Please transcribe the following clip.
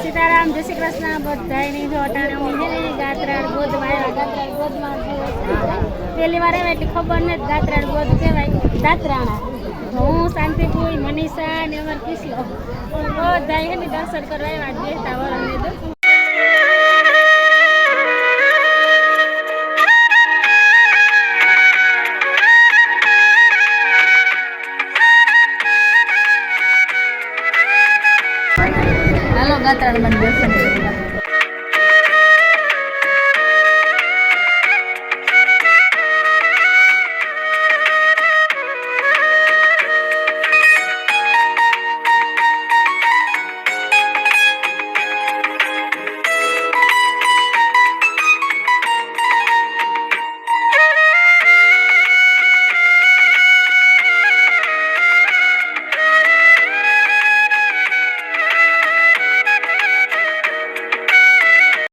સીતારામ, જય શ્રી કૃષ્ણ બધાયની. જો અટાણે હું છે ને ગાત્રાળ ગોદમાં આવ્યા. ગાત્રાળ ગોદમાં પહેલી વાર આવ્યા એટલે ખબર નથી ગાત્રાળ ગોદ કહેવાય દાત્રાણા. હું શાંતિપુર, મનીષા ને અમાર કિસ્લો બધા છે ને દર્શન કરવા આવ્યા બેસતા વરણને તો. હાલો ગાત્રાળ મને દર્શન કરવા.